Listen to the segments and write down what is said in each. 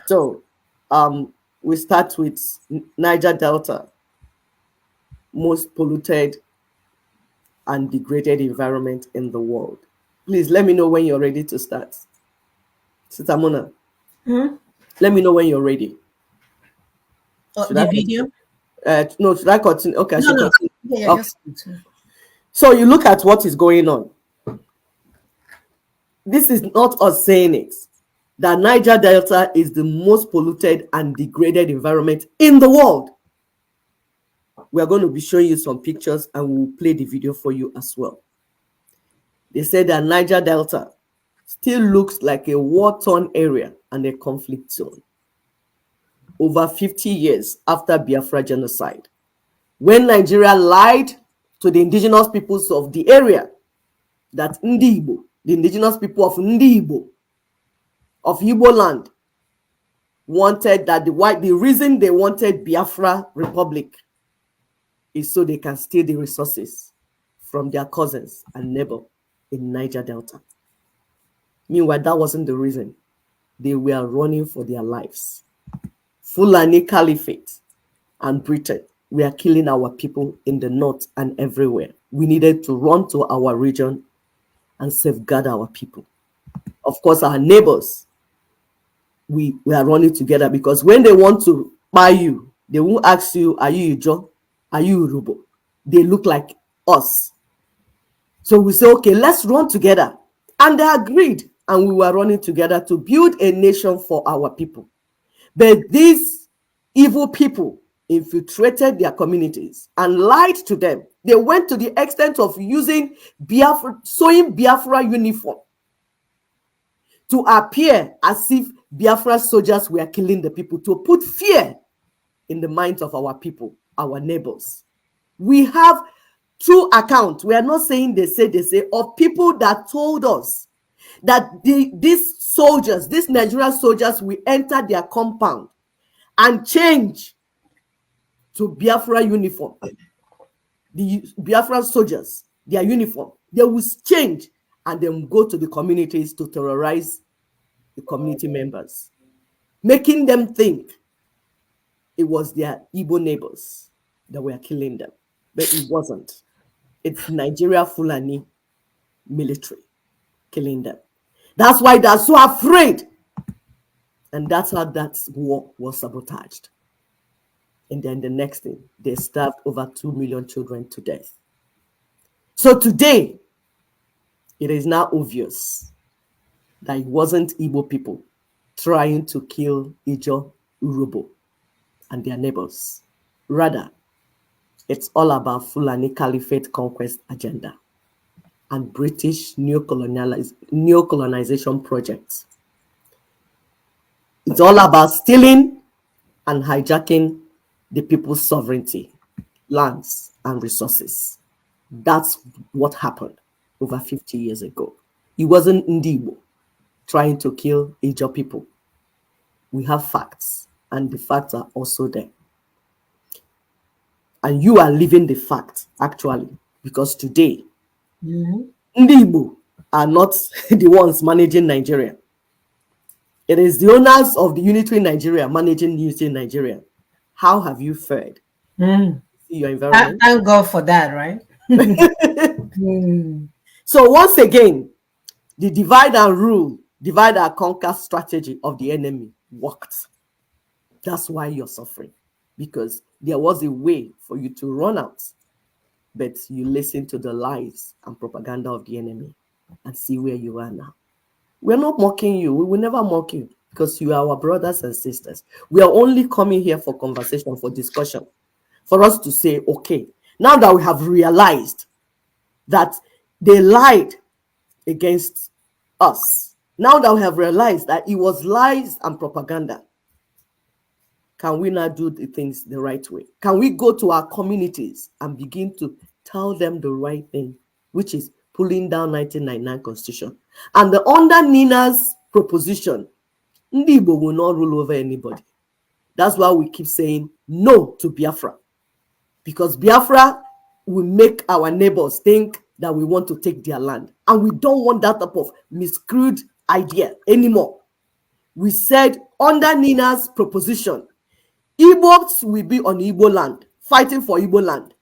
So we start with Niger Delta, most polluted and degraded environment in the world. Please let me know when you're ready to start. Sitamona, let me know when you're ready. The video? No, should I continue? Okay, I should continue. Yeah, Okay. just continue. So you look at what is going on. This is not us saying it. That Niger Delta is the most polluted and degraded environment in the world. We are going to be showing you some pictures and we'll play the video for you as well. They said that Niger Delta still looks like a war-torn area and a conflict zone. Over 50 years after Biafra genocide, when Nigeria lied to the indigenous peoples of the area that Ndi Igbo, the indigenous people of Ndi Igbo, of Igbo land, wanted that the reason they wanted Biafra Republic is so they can steal the resources from their cousins and neighbor in Niger Delta. Meanwhile, that wasn't the reason. They were running for their lives. Fulani Caliphate and Britain were killing our people in the north and everywhere. We needed to run to our region and safeguard our people. Of course, our neighbors, we are running together because when they want to buy you, they won't ask you, are you Ijo? Are you Urubo? They look like us. So we say, okay, let's run together. And they agreed. And we were running together to build a nation for our people. But these evil people infiltrated their communities and lied to them. They went to the extent of using sewing Biafra uniform to appear as if Biafra soldiers were killing the people, to put fear in the minds of our people, our neighbors. We have true accounts. We are not saying they say, of people that told us that these soldiers, these Nigerian soldiers, will enter their compound and change to Biafra uniform. The Biafra soldiers, their uniform, they will change and then go to the communities to terrorize the community members, making them think it was their Igbo neighbors that were killing them. But it wasn't. It's Nigeria Fulani military killing them. That's why they're so afraid. And that's how that war was sabotaged. And then the next thing, they starved over 2 million children to death. So today, it is now obvious that it wasn't Igbo people trying to kill Ijo, Urobo, and their neighbors. Rather, it's all about Fulani Caliphate conquest agenda and British neocolonization projects. It's all about stealing and hijacking the people's sovereignty, lands, and resources. That's what happened over 50 years ago. It wasn't Ndibo trying to kill Ijo people. We have facts, and the facts are also there. And you are living the fact, actually, because today, Ndibo are not the ones managing Nigeria. It is the owners of the Unitary Nigeria managing Unitary Nigeria. How have you fared? See your environment? Thank God for that, right? So once again, the divide and rule, divide and conquer strategy of the enemy worked. That's why you're suffering, because there was a way for you to run out, but you listen to the lies and propaganda of the enemy and see where you are now. We're not mocking you. We will never mock you because you are our brothers and sisters. We are only coming here for conversation, for discussion, for us to say, okay, now that we have realized that they lied against us, now that we have realized that it was lies and propaganda, can we now do the things the right way? Can we go to our communities and begin to tell them the right thing, which is pulling down 1999 Constitution? And under Nina's proposition, Ndibo will not rule over anybody. That's why we keep saying no to Biafra. Because Biafra will make our neighbors think that we want to take their land. And we don't want that type of miscrewed idea anymore. we said under Nina's proposition, Igbos will be on Igbo land, fighting for Igbo land.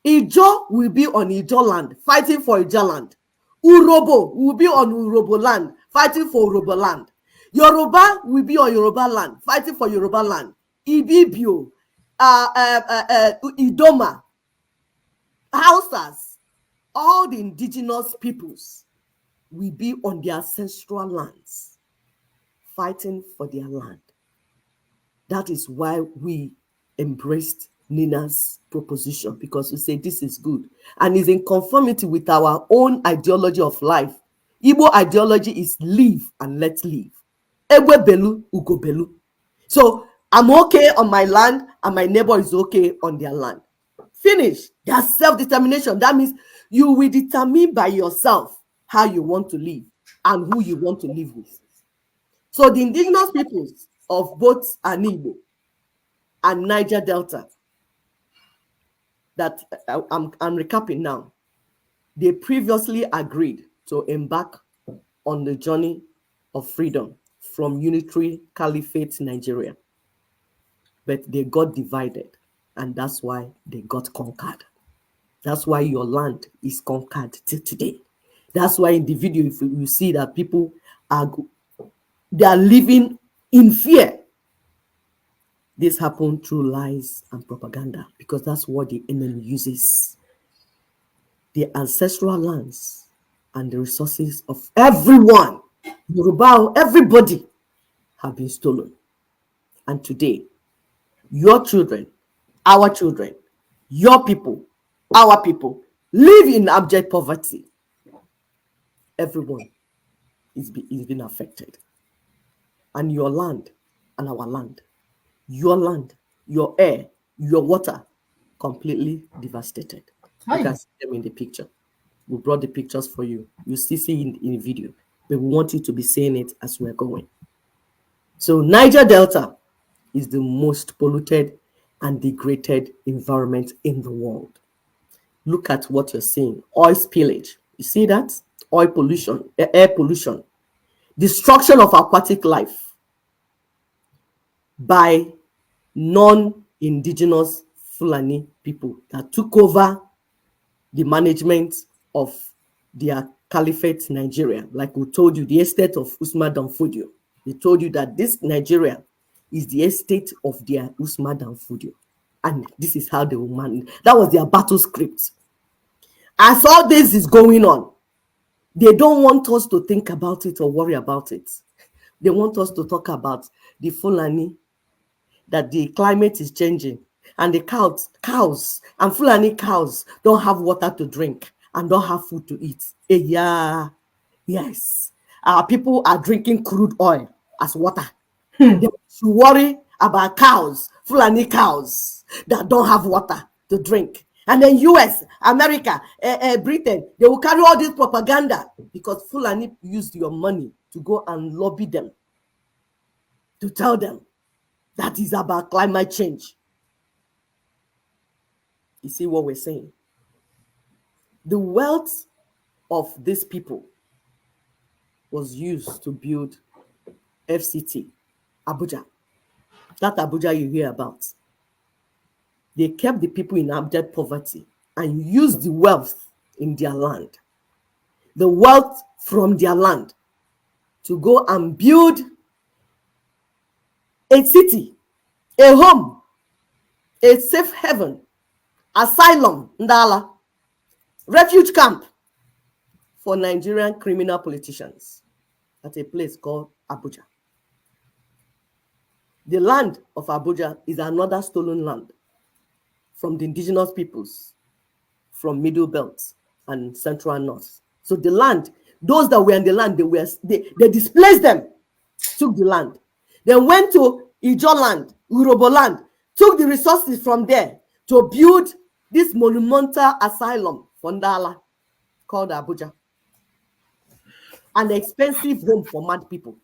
Ijo will be on Ijo land, fighting for Ijo land. Urobo will be on Urobo land, fighting for Urobo land. Yoruba will be on Yoruba land, fighting for Yoruba land. Ibibio, Idoma, Hausas, all the indigenous peoples will be on their ancestral lands, fighting for their land. That is why we embraced Nina's proposition, because we say this is good and is in conformity with our own ideology of life. Igbo ideology is live and let live. Egwe belu, ugo belu. So I'm okay on my land and my neighbor is okay on their land. Finish. That's self-determination. That means you will determine by yourself how you want to live and who you want to live with. So the indigenous peoples of both Igbo and Niger Delta, that I'm recapping now, they previously agreed to embark on the journey of freedom from unitary caliphate Nigeria. But they got divided, and that's why they got conquered. That's why your land is conquered till today. That's why in the video, if you see that people they are living in fear. This happened through lies and propaganda, because that's what the enemy uses. The ancestral lands and the resources of everyone, Yoruba, everybody, have been stolen. And today, your children, our children, your people, our people, live in abject poverty. Everyone is being affected. And your land and our land, your air, your water, completely devastated. You can see them in the picture. We brought the pictures for you. You still see in the video, but we want you to be seeing it as we're going. So Niger Delta is the most polluted and degraded environment in the world. Look at what you're seeing. Oil spillage. You see that? Oil pollution, air pollution, destruction of aquatic life by non-indigenous Fulani people that took over the management of their caliphate Nigeria. Like we told you, the estate of Usman Dan Fodio. They told you that this Nigeria is the estate of their Usman Dan Fodio. And this is how they will manage. That was their battle script. As all this is going on, they don't want us to think about it or worry about it. They want us to talk about the Fulani, that the climate is changing, and the cows and Fulani cows don't have water to drink and don't have food to eat. Yeah, yes. Our people are drinking crude oil as water. They should worry about cows, Fulani cows that don't have water to drink. And then US, America, Britain, they will carry all this propaganda because Fulani used your money to go and lobby them, to tell them that is about climate change. You see what we're saying? The wealth of these people was used to build FCT, Abuja. That Abuja you hear about. They kept the people in abject poverty and used the wealth in their land, the wealth from their land, to go and build a city, a home, a safe haven, asylum, ndala, refuge camp for Nigerian criminal politicians at a place called Abuja. The land of Abuja is another stolen land from the indigenous peoples from Middle Belt and Central North. So the land, those that were in the land, they displaced them, took the land. They went to Ijo land, Urobo land, took the resources from there to build this monumental asylum for Ndala called Abuja. An expensive home for mad people.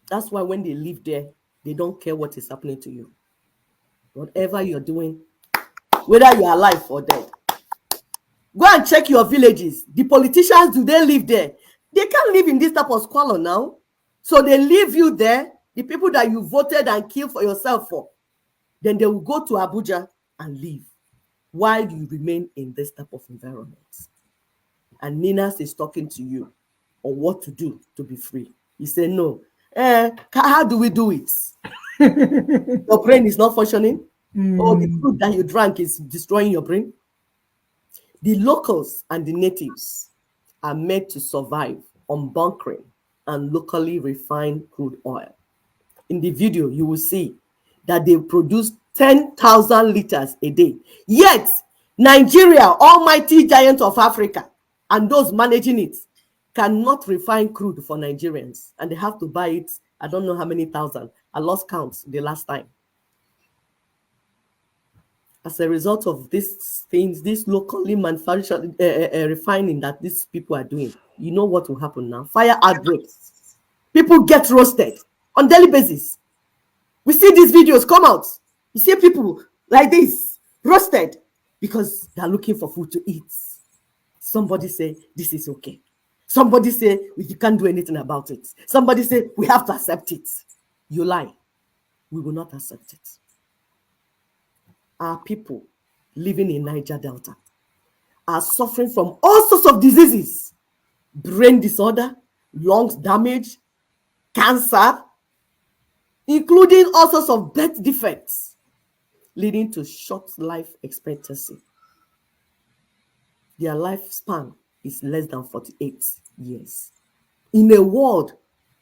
That's why when they live there, they don't care what is happening to you. Whatever you're doing, whether you're alive or dead. Go and check your villages. The politicians, do they live there? They can't live in this type of squalor now. So they leave you there, the people that you voted and killed for yourself for. Then they will go to Abuja and live while you remain in this type of environment. And Ninas is talking to you on what to do to be free. You say, no. How do we do it? Your brain is not functioning. Or the food that you drank is destroying your brain. The locals and the natives are made to survive on bunkering and locally refined crude oil. In the video, you will see that they produce 10,000 liters a day. Yet, Nigeria, almighty giant of Africa, and those managing it, cannot refine crude for Nigerians. And they have to buy it, I don't know how many thousand. I lost count the last time. As a result of these things, this locally manufactured refining that these people are doing, you know what will happen now? Fire outbreaks. People get roasted on daily basis. We see these videos come out. You see people like this, roasted, because they're looking for food to eat. Somebody say, this is okay. Somebody say, you can't do anything about it. Somebody say, we have to accept it. You lie. We will not accept it. Our people living in Niger Delta are suffering from all sorts of diseases, brain disorder, lungs damage, cancer, including all sorts of birth defects, leading to short life expectancy. Their lifespan is less than 48 years. In a world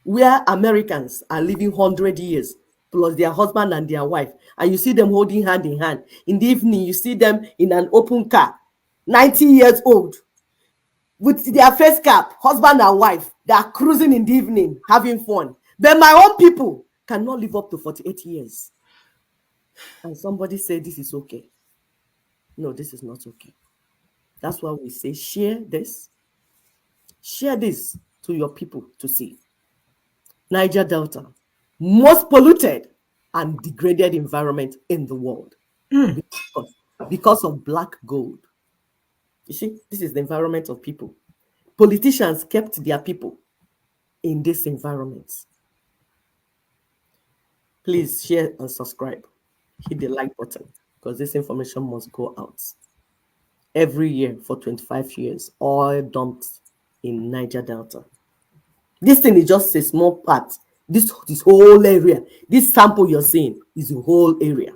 where Americans are living 100 years, plus their husband and their wife, and you see them holding hand in hand. In the evening, you see them in an open car, 90 years old, with their face cap, husband and wife. They are cruising in the evening, having fun. But my own people cannot live up to 48 years. And somebody say this is okay. No, this is not okay. That's why we say share this. Share this to your people to see. Niger Delta, most polluted and degraded environment in the world because of black gold. You see, this is the environment of people. Politicians kept their people in this environment. Please share and subscribe. Hit the like button because this information must go out. Every year for 25 years, oil dumped in Niger Delta. This thing is just a small part. This whole area, this sample you're seeing is the whole area.